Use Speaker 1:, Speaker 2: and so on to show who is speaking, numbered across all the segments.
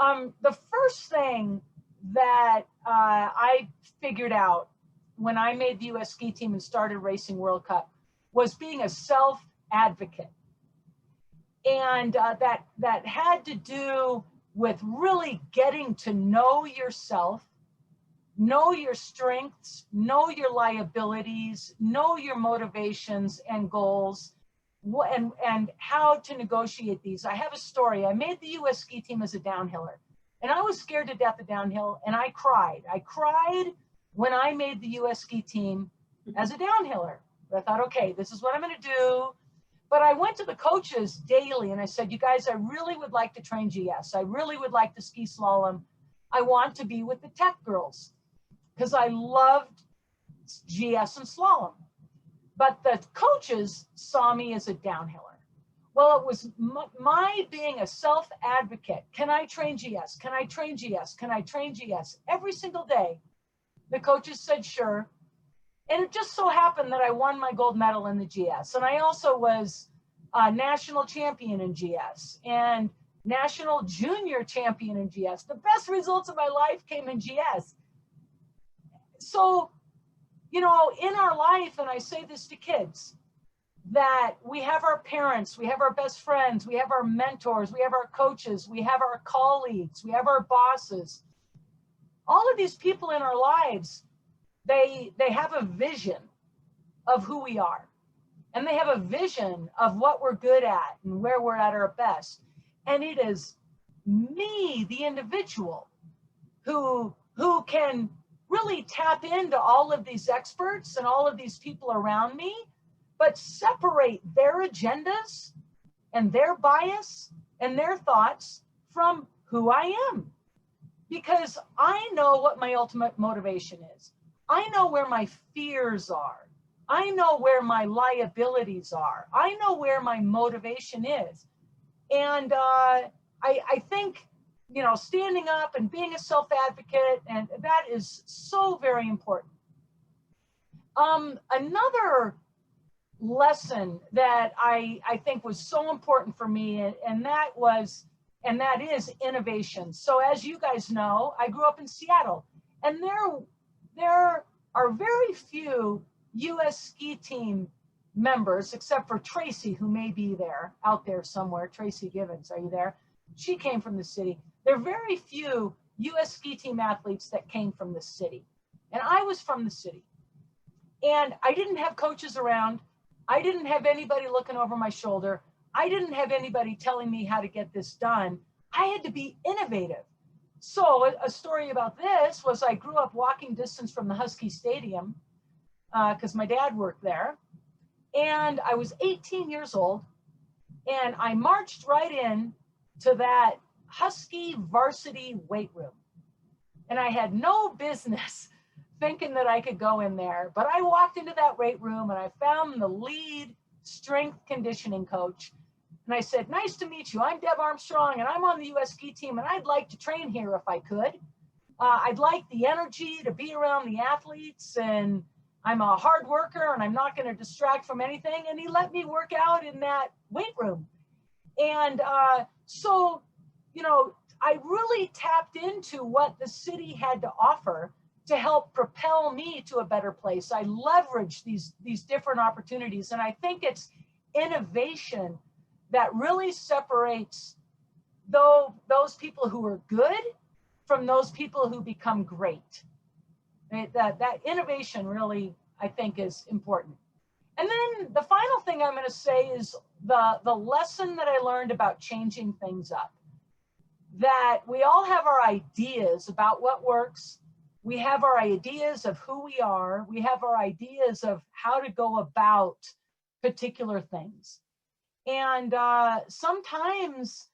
Speaker 1: The first thing that I figured out when I made the US ski team and started racing World Cup was being a self-advocate. And that had to do with really getting to know yourself, know your strengths, know your liabilities, know your motivations and goals, and how to negotiate these. I have a story. I made the US ski team as a downhiller, and I was scared to death of downhill, and I cried. I cried when I made the US ski team as a downhiller. But I thought, okay, this is what I'm going to do. But I went to the coaches daily and I said, you guys, I really would like to train GS. I really would like to ski slalom. I want to be with the tech girls because I loved GS and slalom. But the coaches saw me as a downhiller. Well, it was my being a self-advocate. Can I train GS? Can I train GS? Can I train GS? Every single day, the coaches said, sure. And it just so happened that I won my gold medal in the GS. And I also was a national champion in GS and national junior champion in GS. The best results of my life came in GS. So, you know, in our life, and I say this to kids, that we have our parents, we have our best friends, we have our mentors, we have our coaches, we have our colleagues, we have our bosses. All of these people in our lives, they have a vision of who we are, and they have a vision of what we're good at and where we're at our best. And it is me, the individual, who can really tap into all of these experts and all of these people around me, but separate their agendas and their bias and their thoughts from who I am. Because I know what my ultimate motivation is. I know where my fears are. I know where my liabilities are. I know where my motivation is. And I think, you know, standing up and being a self-advocate, and that is so very important. Another lesson that I think was so important for me, and that is innovation. So as you guys know, I grew up in Seattle, and there are very few US ski team members, except for Tracy, who may be there, out there somewhere. Tracy Givens, are you there? She came from the city. There are very few US ski team athletes that came from the city. And I was from the city. And I didn't have coaches around. I didn't have anybody looking over my shoulder. I didn't have anybody telling me how to get this done. I had to be innovative. So a story about this was I grew up walking distance from the Husky Stadium because my dad worked there. And I was 18 years old, and I marched right in to that Husky varsity weight room. And I had no business thinking that I could go in there, but I walked into that weight room and I found the lead strength conditioning coach. And I said, nice to meet you. I'm Deb Armstrong, and I'm on the US ski team, and I'd like to train here if I could. I'd like the energy to be around the athletes, and I'm a hard worker, and I'm not going to distract from anything. And he let me work out in that weight room. And so, you know, I really tapped into what the city had to offer to help propel me to a better place. I leveraged these different opportunities, and I think it's innovation that really separates those people who are good from those people who become great. That innovation really, I think, is important. And then the final thing I'm going to say is the lesson that I learned about changing things up. That we all have our ideas about what works. We have our ideas of who we are. We have our ideas of how to go about particular things. And sometimes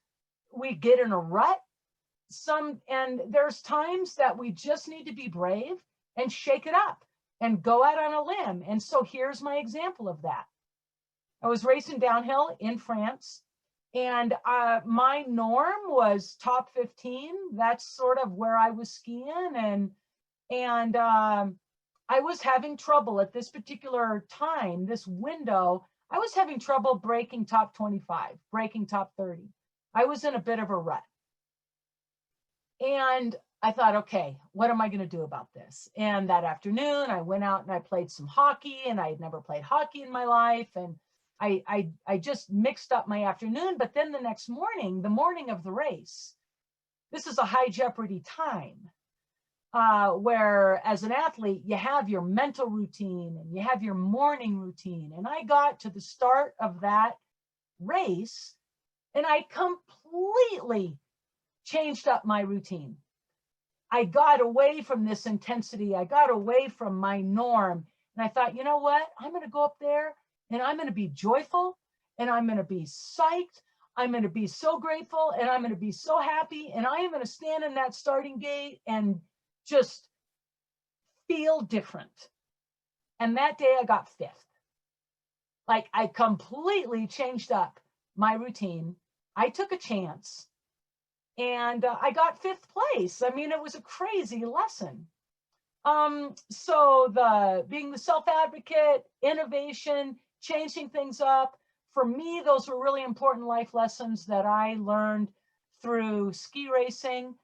Speaker 1: we get in a rut. And there's times that we just need to be brave and shake it up and go out on a limb. And so here's my example of that. I was racing downhill in France, and my norm was top 15. That's sort of where I was skiing, and I was having trouble at this particular time, this window. I was having trouble breaking top 25, breaking top 30. I was in a bit of a rut. And I thought, okay, what am I going to do about this? And that afternoon, I went out and I played some hockey, and I had never played hockey in my life. And I just mixed up my afternoon. But then the next morning, the morning of the race, this is a high jeopardy time, where as an athlete, you have your mental routine and you have your morning routine. And I got to the start of that race and I completely changed up my routine. I got away from this intensity. I got away from my norm. And I thought, you know what? I'm going to go up there and I'm going to be joyful and I'm going to be psyched. I'm going to be so grateful and I'm going to be so happy. And I am going to stand in that starting gate and just feel different. And that day I got fifth. Like, I completely changed up my routine. I took a chance and I got fifth place. I mean, it was a crazy lesson. So being the self-advocate, innovation, changing things up, for me, those were really important life lessons that I learned through ski racing.